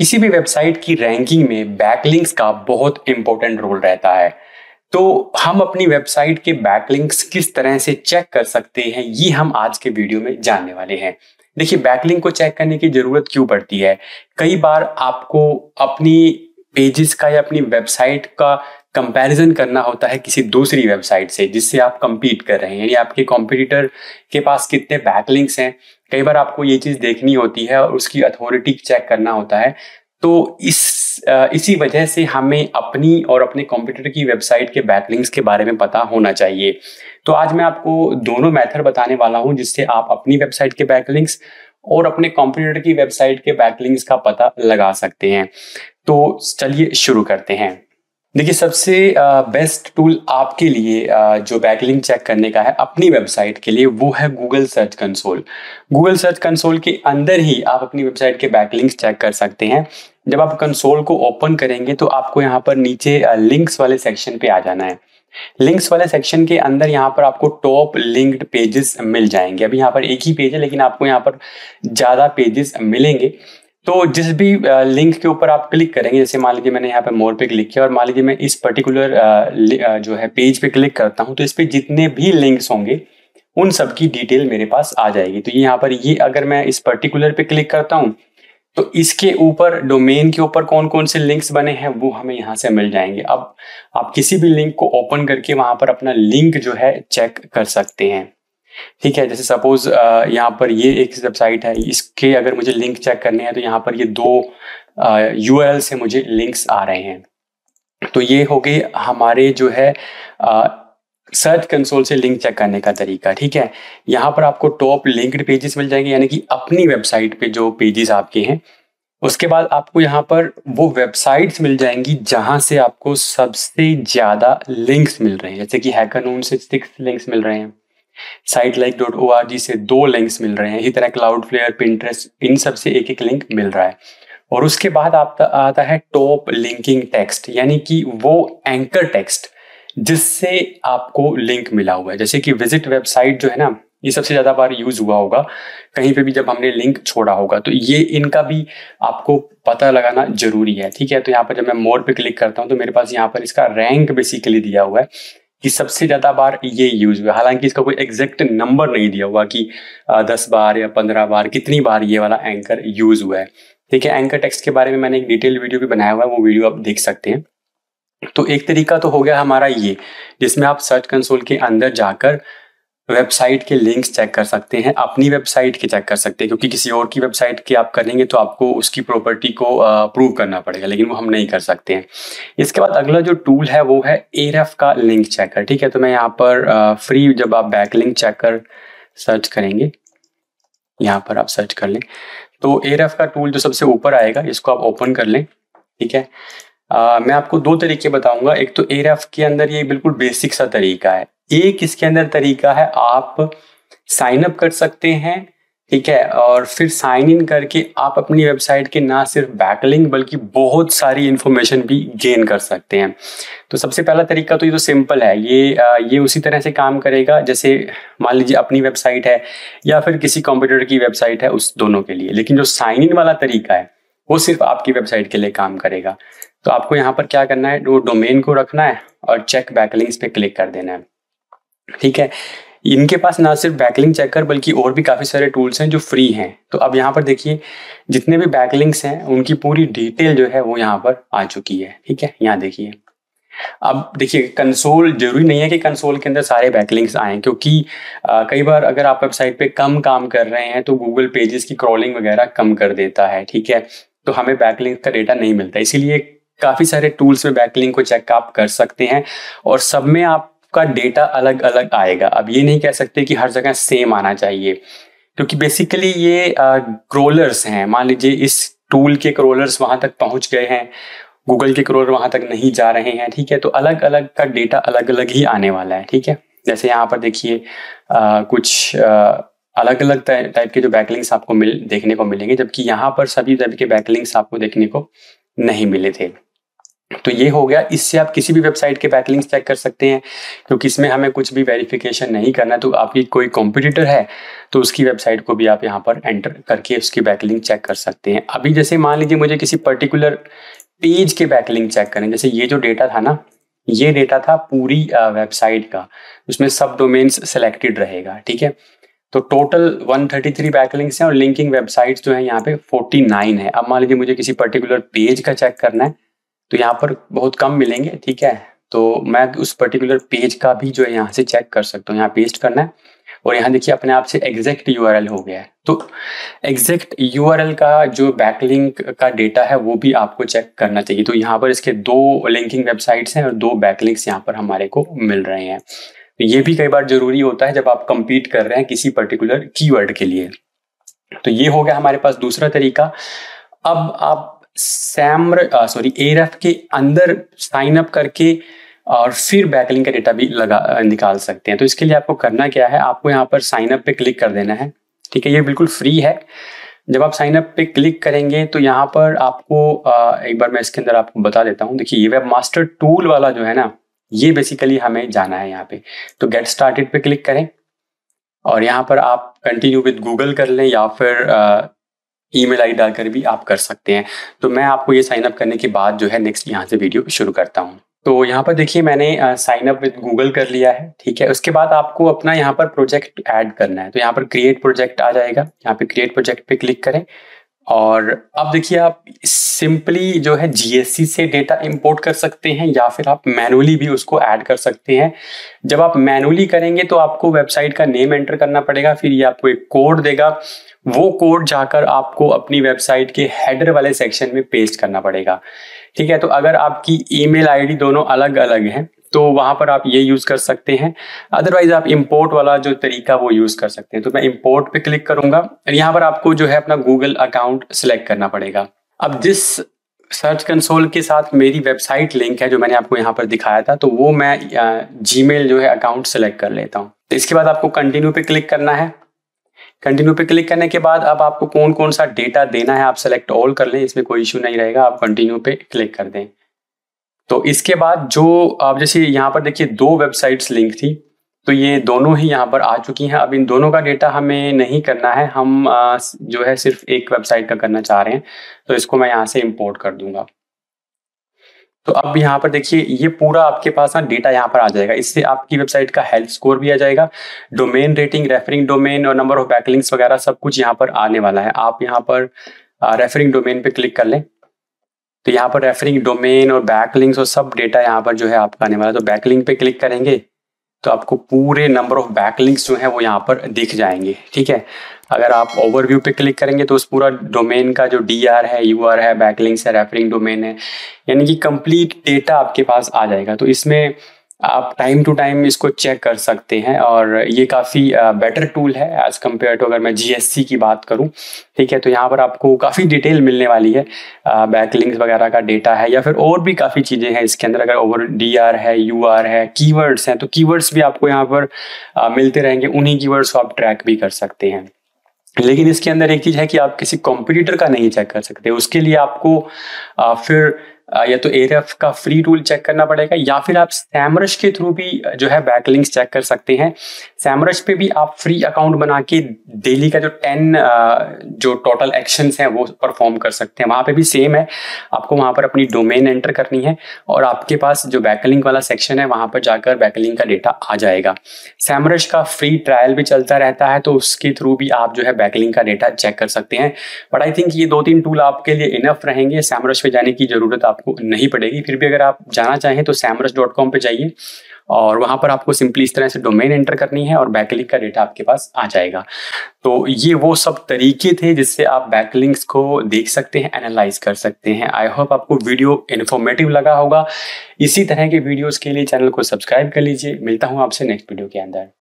किसी भी वेबसाइट की रैंकिंग में बैकलिंक्स का बहुत इंपॉर्टेंट रोल रहता है। तो हम अपनी वेबसाइट के बैकलिंक्स किस तरह से चेक कर सकते हैं, ये हम आज के वीडियो में जानने वाले हैं। देखिए, बैकलिंक को चेक करने की जरूरत क्यों पड़ती है। कई बार आपको अपनी पेजेस का या अपनी वेबसाइट का कंपैरिजन करना होता है किसी दूसरी वेबसाइट से जिससे आप compete कर रहे हैं, यानी आपके कॉम्पिटिटर के पास कितने बैकलिंक्स हैं। कई बार आपको ये चीज देखनी होती है और उसकी अथॉरिटी चेक करना होता है। तो इसी वजह से हमें अपनी और अपने कॉम्पिटिटर की वेबसाइट के बैकलिंक्स के बारे में पता होना चाहिए। तो आज मैं आपको दोनों मेथड बताने वाला हूं जिससे आप अपनी वेबसाइट के बैकलिंक्स और अपने कॉम्पिटिटर की वेबसाइट के बैकलिंक्स का पता लगा सकते हैं। तो चलिए शुरू करते हैं। देखिए, सबसे बेस्ट टूल आपके लिए जो बैकलिंक चेक करने का है अपनी वेबसाइट के लिए, वो है Google search console. Google search console के अंदर ही आप अपनी वेबसाइट के बैकलिंक्स चेक कर सकते हैं। जब आप कंसोल को ओपन करेंगे तो आपको यहाँ पर नीचे लिंक्स वाले सेक्शन पे आ जाना है। लिंक्स वाले सेक्शन के अंदर यहाँ पर आपको टॉप लिंक्ड पेजेस मिल जाएंगे। अभी यहाँ पर एक ही पेज है लेकिन आपको यहाँ पर ज़्यादा पेजेस मिलेंगे। तो जिस भी लिंक के ऊपर आप क्लिक करेंगे, जैसे मान लीजिए मैंने यहाँ पे मोर पे क्लिक किया और मान लीजिए मैं इस पर्टिकुलर जो है पेज पे क्लिक करता हूँ, तो इस पे जितने भी लिंक्स होंगे उन सब की डिटेल मेरे पास आ जाएगी। तो यहाँ पर ये अगर मैं इस पर्टिकुलर पे क्लिक करता हूँ तो इसके ऊपर डोमेन के ऊपर कौन कौन से लिंक्स बने हैं वो हमें यहाँ से मिल जाएंगे। अब आप किसी भी लिंक को ओपन करके वहां पर अपना लिंक जो है चेक कर सकते हैं। ठीक है, जैसे सपोज यहाँ पर ये एक वेबसाइट है, इसके अगर मुझे लिंक चेक करने हैं तो यहाँ पर ये दो यूआरएल से मुझे लिंक्स आ रहे हैं। तो ये हो गए हमारे जो है सर्च कंसोल से लिंक चेक करने का तरीका। ठीक है, यहाँ पर आपको टॉप लिंक्ड पेजेस मिल जाएंगे, यानी कि अपनी वेबसाइट पे जो पेजेस आपके हैं। उसके बाद आपको यहाँ पर वो वेबसाइट्स मिल जाएंगी जहां से आपको सबसे ज्यादा लिंक्स मिल रहे हैं, जैसे कि हैकरनून से 6 लिंक्स मिल रहे हैं, sitelike.org से 2 लिंक्स मिल रहे हैं, इसी तरह क्लाउडफ्लेयर, पिंटरेस्ट, इन सब से एक एक लिंक मिल रहा है। और उसके बाद आता है टॉप लिंकिंग टेक्स्ट, यानी कि वो एंकर टेक्स्ट जिससे आपको लिंक मिला हुआ है। जैसे कि विजिट वेबसाइट जो है ना, ये सबसे ज्यादा बार यूज हुआ होगा कहीं पे भी जब हमने लिंक छोड़ा होगा, तो ये इनका भी आपको पता लगाना जरूरी है। ठीक है, तो यहाँ पर जब मैं मोर पे क्लिक करता हूँ तो मेरे पास यहाँ पर इसका रैंक बेसिकली दिया हुआ है कि सबसे ज्यादा बार ये यूज हुआ है। हालांकि इसका कोई एग्जैक्ट नंबर नहीं दिया हुआ कि 10 बार या 15 बार कितनी बार ये वाला एंकर यूज हुआ है। ठीक है, एंकर टेक्स्ट के बारे में मैंने एक डिटेल वीडियो भी बनाया हुआ है, वो वीडियो आप देख सकते हैं। तो एक तरीका तो हो गया हमारा ये, जिसमें आप सर्च कंसोल के अंदर जाकर वेबसाइट के लिंक्स चेक कर सकते हैं, अपनी वेबसाइट के चेक कर सकते हैं, क्योंकि किसी और की वेबसाइट के आप करेंगे तो आपको उसकी प्रॉपर्टी को प्रूव करना पड़ेगा, लेकिन वो हम नहीं कर सकते हैं। इसके बाद अगला जो टूल है वो है एरफ का लिंक चेकर। ठीक है, तो मैं यहाँ पर फ्री जब आप बैकलिंक चेकर सर्च करेंगे, यहाँ पर आप सर्च कर लें तो एरफ का टूल जो सबसे ऊपर आएगा इसको आप ओपन कर लें। ठीक है, मैं आपको 2 तरीके बताऊंगा। एक तो एरफ के अंदर ये बिल्कुल बेसिक सा तरीका है, एक इसके अंदर तरीका है आप साइन अप कर सकते हैं। ठीक है, और फिर साइन इन करके आप अपनी वेबसाइट के ना सिर्फ बैकलिंक बल्कि बहुत सारी इंफॉर्मेशन भी गेन कर सकते हैं। तो सबसे पहला तरीका तो ये तो सिंपल है, ये उसी तरह से काम करेगा जैसे मान लीजिए अपनी वेबसाइट है या फिर किसी कंप्यूटर की वेबसाइट है, उस दोनों के लिए। लेकिन जो साइन इन वाला तरीका है वो सिर्फ आपकी वेबसाइट के लिए काम करेगा। तो आपको यहाँ पर क्या करना है, वो डोमेन को रखना है और चेक बैकलिंक्स पे क्लिक कर देना है। ठीक है, इनके पास ना सिर्फ बैकलिंक चेकर बल्कि और भी काफी सारे टूल्स हैं जो फ्री हैं। तो अब यहाँ पर देखिए जितने भी बैकलिंक्स हैं उनकी पूरी डिटेल जो है वो यहाँ पर आ चुकी है। ठीक है, यहाँ देखिए। अब देखिए, कंसोल जरूरी नहीं है कि कंसोल के अंदर सारे बैकलिंक्स आए, क्योंकि कई बार अगर आप वेबसाइट पे कम काम कर रहे हैं तो गूगल पेजेस की क्रॉलिंग वगैरह कम कर देता है। ठीक है, तो हमें बैकलिंक का डेटा नहीं मिलता, इसीलिए काफी सारे टूल्स में बैकलिंक को चेक आप कर सकते हैं और सब में आपका डेटा अलग अलग आएगा। अब ये नहीं कह सकते कि हर जगह सेम आना चाहिए, क्योंकि बेसिकली ये क्रोलर्स हैं। मान लीजिए इस टूल के क्रोलर्स वहां तक पहुंच गए हैं, गूगल के क्रोलर वहां तक नहीं जा रहे हैं। ठीक है, तो अलग अलग का डेटा अलग अलग ही आने वाला है। ठीक है, जैसे यहाँ पर देखिए कुछ अलग अलग टाइप के जो बैकलिंक्स आपको देखने को मिलेंगे, जबकि यहाँ पर सभी टाइप के बैकलिंक्स आपको देखने को नहीं मिले थे। तो ये हो गया, इससे आप किसी भी वेबसाइट के बैकलिंक्स चेक कर सकते हैं, क्योंकि इसमें हमें कुछ भी वेरिफिकेशन नहीं करना। तो आपकी कोई कॉम्पिटिटर है तो उसकी वेबसाइट को भी आप यहाँ पर एंटर करके उसकी बैकलिंक चेक कर सकते हैं। अभी जैसे मान लीजिए मुझे किसी पर्टिकुलर पेज के बैकलिंक चेक करें, जैसे ये जो डेटा था ना, ये डेटा था पूरी वेबसाइट का, उसमें सब डोमेन्स सेलेक्टेड रहेगा, ठीक है। तो टोटल 133 बैकलिंक्स हैं और लिंकिंग वेबसाइट्स जो है यहाँ पे 49 है। अब मान लीजिए मुझे किसी पर्टिकुलर पेज का चेक करना है तो यहाँ पर बहुत कम मिलेंगे, ठीक है। तो मैं उस पर्टिकुलर पेज का भी जो है यहाँ से चेक कर सकता हूँ। यहाँ पेस्ट करना है और यहाँ देखिए अपने आप से एग्जैक्ट यूआरएल हो गया है। तो एग्जैक्ट यूआरएल का जो बैकलिंक का डेटा है वो भी आपको चेक करना चाहिए। तो यहाँ पर इसके 2 लिंकिंग वेबसाइट्स हैं और 2 बैकलिंक्स यहाँ पर हमारे को मिल रहे हैं। तो ये भी कई बार जरूरी होता है जब आप compete कर रहे हैं किसी पर्टिकुलर कीवर्ड के लिए। तो ये हो गया हमारे पास दूसरा तरीका। अब आप एरफ के अंदर साइन अप करके और फिर बैकलिंक का डेटा भी निकाल सकते हैं। तो इसके लिए आपको करना क्या है, आपको यहाँ पर साइन अप पे क्लिक कर देना है, ठीक है। ये बिल्कुल फ्री है। जब आप साइन अप पे क्लिक करेंगे तो यहाँ पर आपको एक बार मैं इसके अंदर आपको बता देता हूँ। देखिए ये वेब मास्टर टूल वाला जो है ना, ये बेसिकली हमें जाना है यहाँ पे। तो गेट स्टार्टेड पे क्लिक करें और यहाँ पर आप कंटिन्यू विद गूगल कर लें या फिर ईमेल आईडी डालकर भी आप कर सकते हैं। तो मैं आपको ये साइन अप करने के बाद जो है नेक्स्ट यहाँ से वीडियो शुरू करता हूँ। तो यहाँ पर देखिए मैंने साइन अप विद गूगल कर लिया है, ठीक है। उसके बाद आपको अपना यहाँ पर प्रोजेक्ट ऐड करना है। तो यहाँ पर क्रिएट प्रोजेक्ट आ जाएगा, यहाँ पे क्रिएट प्रोजेक्ट पे क्लिक करें और अब देखिए आप सिंपली जो है जीएससी से डेटा इंपोर्ट कर सकते हैं या फिर आप मैनुअली भी उसको ऐड कर सकते हैं। जब आप मैनुअली करेंगे तो आपको वेबसाइट का नेम एंटर करना पड़ेगा, फिर ये आपको एक कोड देगा, वो कोड जाकर आपको अपनी वेबसाइट के हेडर वाले सेक्शन में पेस्ट करना पड़ेगा, ठीक है। तो अगर आपकी ईमेल आईडी दोनों अलग अलग हैं तो वहां पर आप ये यूज कर सकते हैं, अदरवाइज आप इंपोर्ट वाला जो तरीका वो यूज कर सकते हैं। तो मैं इंपोर्ट पे क्लिक करूंगा और यहाँ पर आपको जो है अपना गूगल अकाउंट सिलेक्ट करना पड़ेगा। अब जिस सर्च कंसोल के साथ मेरी वेबसाइट लिंक है जो मैंने आपको यहाँ पर दिखाया था, तो वो मैं जीमेल जो है अकाउंट सिलेक्ट कर लेता हूँ। तो इसके बाद आपको कंटिन्यू पे क्लिक करना है। कंटिन्यू पे क्लिक करने के बाद अब आपको कौन कौन सा डेटा देना है आप सेलेक्ट ऑल कर लें, इसमें कोई इश्यू नहीं रहेगा। आप कंटिन्यू पे क्लिक कर दें। तो इसके बाद जो आप जैसे यहाँ पर देखिए 2 वेबसाइट्स लिंक थी, तो ये दोनों ही यहाँ पर आ चुकी हैं। अब इन दोनों का डेटा हमें नहीं करना है, हम जो है सिर्फ एक वेबसाइट का करना चाह रहे हैं। तो इसको मैं यहाँ से इंपोर्ट कर दूंगा। तो अब यहाँ पर देखिए ये पूरा आपके पास ना डेटा यहाँ पर आ जाएगा। इससे आपकी वेबसाइट का हेल्थ स्कोर भी आ जाएगा, डोमेन रेटिंग, रेफरिंग डोमेन और नंबर ऑफ बैकलिंक्स वगैरह सब कुछ यहाँ पर आने वाला है। आप यहाँ पर रेफरिंग डोमेन पे क्लिक कर लें तो यहाँ पर रेफरिंग डोमेन और बैकलिंक्स और सब डेटा यहाँ पर जो है आपका आने वाला है। तो बैकलिंक पे क्लिक करेंगे तो आपको पूरे नंबर ऑफ बैकलिंक्स जो है वो यहाँ पर दिख जाएंगे, ठीक है। अगर आप ओवरव्यू पे क्लिक करेंगे तो उस पूरा डोमेन का जो डीआर है, यूआर है, बैकलिंक्स है, रेफरिंग डोमेन है, यानी कि कंप्लीट डेटा आपके पास आ जाएगा। तो इसमें आप टाइम टू टाइम इसको चेक कर सकते हैं और ये काफ़ी बेटर टूल है एज कम्पेयर टू अगर मैं जीएससी की बात करूं, ठीक है। तो यहाँ पर आपको काफ़ी डिटेल मिलने वाली है, बैकलिंक्स वगैरह का डेटा है या फिर और भी काफ़ी चीज़ें हैं इसके अंदर। अगर ओवर डीआर है, यूआर है, कीवर्ड्स हैं, तो कीवर्ड्स भी आपको यहाँ पर मिलते रहेंगे, उन्हीं कीवर्ड्स को आप ट्रैक भी कर सकते हैं। लेकिन इसके अंदर एक चीज़ है कि आप किसी कॉम्पिटिटर का नहीं चेक कर सकते। उसके लिए आपको फिर या तो एरफ का फ्री टूल चेक करना पड़ेगा या फिर आप सैमरश के थ्रू भी जो है बैकलिंक्स चेक कर सकते हैं। सैमरश पे भी आप फ्री अकाउंट बना के डेली का जो 10 जो टोटल एक्शंस हैं वो परफॉर्म कर सकते हैं। वहाँ पे भी सेम है, आपको वहाँ पर अपनी डोमेन एंटर करनी है और आपके पास जो बैकलिंक वाला सेक्शन है वहाँ पर जाकर बैकलिंक का डेटा आ जाएगा। सैमरश का फ्री ट्रायल भी चलता रहता है, तो उसके थ्रू भी आप जो है बैकलिंक का डेटा चेक कर सकते हैं। बट आई थिंक ये 2-3 टूल आपके लिए इनफ रहेंगे, सैमरश पे जाने की जरूरत आपको नहीं पड़ेगी। फिर भी अगर आप जाना चाहें तो samrush.com पे जाइए और वहां पर आपको सिंपली इस तरह से डोमेन एंटर करनी है और बैकलिंक का डेटा आपके पास आ जाएगा। तो ये वो सब तरीके थे जिससे आप बैकलिंक्स को देख सकते हैं, एनालाइज कर सकते हैं। आई होप आपको वीडियो इन्फॉर्मेटिव लगा होगा। इसी तरह के वीडियोस के लिए चैनल को सब्सक्राइब कर लीजिए। मिलता हूं आपसे नेक्स्ट वीडियो के अंदर।